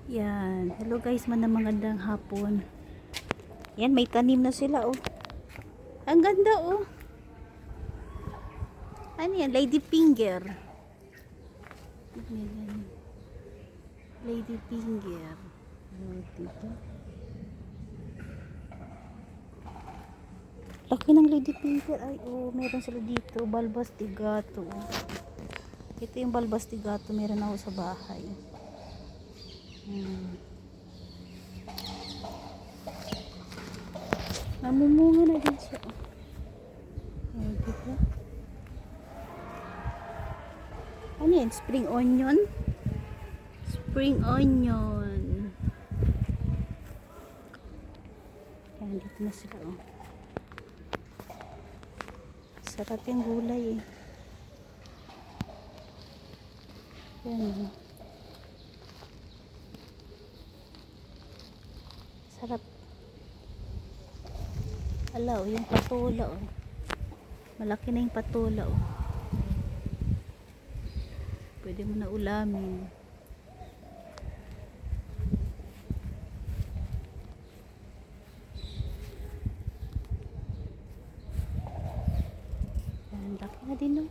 Yan. Hello guys, magandang hapon. Yan, may tanim na sila oh. Ang ganda oh. Ano yan? Lady finger. Lady finger. Oh, diba? Laki ng lady finger. Ay, oh, meron sila dito. Balbas de gato. Ito yung balbas de gato. Meron ako sa bahay. Namumunga na din siya. Oh, diba? Ano yan? Spring onion? Spring onion. Yan, dito na sila oh. Sarap yung gulay eh. Yan. Sarap. Ala oh, yung patola oh. Malaki na yung patola oh. Pwede mo na ulamin. Yan, laki na din oh.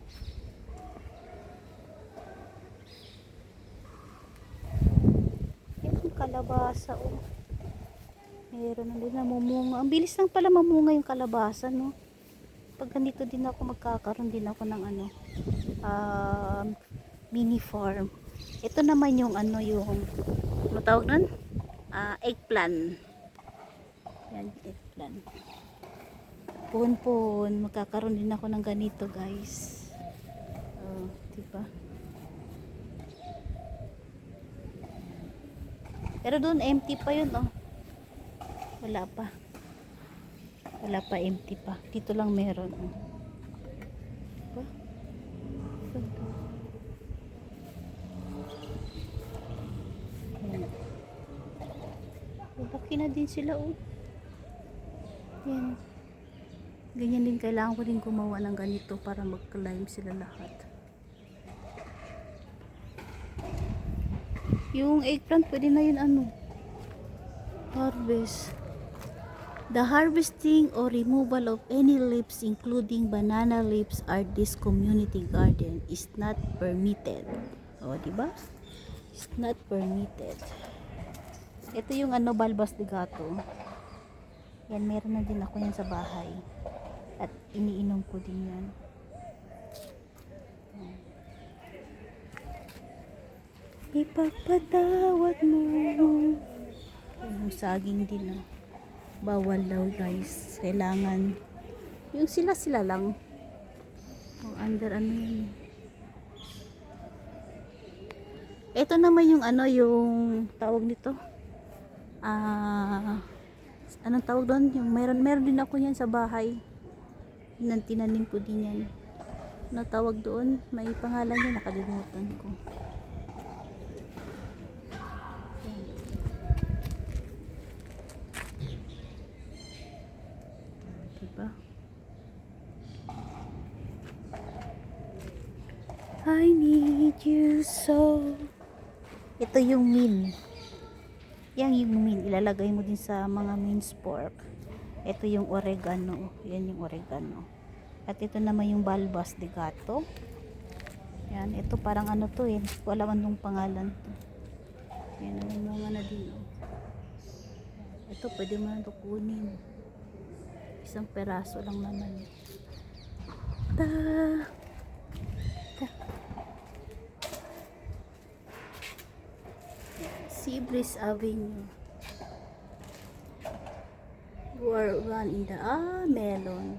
Yung kalabasa oh. Meron na din namumunga. Ang bilis lang pala mamunga yung kalabasa no. Pag ganito din ako magkakaroon din ako ng ano mini farm. Ito naman yung ano yung matawag nun? Eggplant. Yan, eggplant. Pon magkakaroon din ako ng ganito guys. Oh, diba? Pero doon empty pa yun oh. Wala pa empty pa. Dito lang meron oh. Diba? Ayan. Laki na din sila oh. Yan. Ganyan din, kailangan ko din gumawa ng ganito para mag-climb sila lahat. Yung eggplant pwede na yun ano, harvest. The harvesting or removal of any leaves including banana leaves are this community garden is not permitted. O, diba? It's not permitted. Ito yung ano, balbas de gato. Yan, meron na din ako yan sa bahay. At iniinom ko din yan. Ipagpatawad mo. Yung saging din oh. Bawal daw guys. Kailangan yung sila lang. O, under ano yun. Ito naman yung ano, yung tawag nito. Anong tawag doon? Yung meron din ako yan sa bahay. Tinanim ko din yan. Ano tawag doon? May pangalan yan, nakalimutan ko. Diba? I need you so. Ito yung min. Yan yung min. Ilalagay mo din sa mga minced pork. Ito yung oregano. Yan yung oregano. At ito naman yung balbas de gato. Yan. Ito parang ano to eh. Wala man nung pangalan to. Yan. Mga na din. Ito pwede mo na ito kunin. Isang peraso lang naman. Sea Breeze Avenue. One in the melon.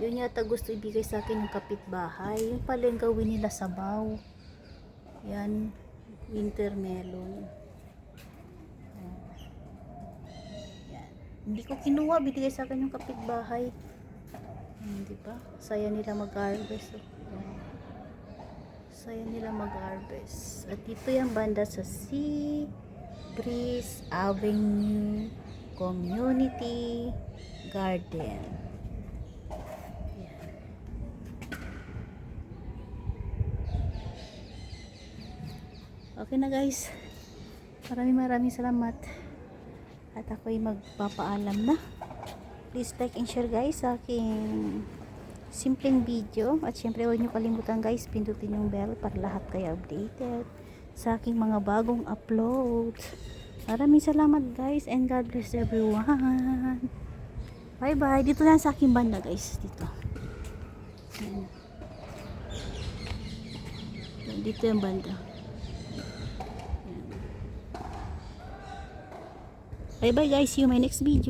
Yun yata gusto ibigay sa akin ng kapitbahay. Yung pala yung gawin nila sabaw. Yan, winter melon. Yan. Hindi ko kinuha, binigay sa akin yung kapitbahay. Hindi ba? Saya nila mag-harvest. Saya nila mag-harvest. At dito yung banda sa Sea Breeze Avenue Community Garden. Yan. Okay na guys. Maraming salamat. At ako'y magpapaalam na. Please like and share guys sa aking simpleng video. At syempre huwag nyo kalimutan guys, pindutin yung bell para lahat kayo updated sa aking mga bagong upload. Maraming salamat guys and God bless everyone. Bye bye. Dito lang sa aking banda guys. Dito. Ayan. Dito yung banda. Bye bye guys. See you in my next video.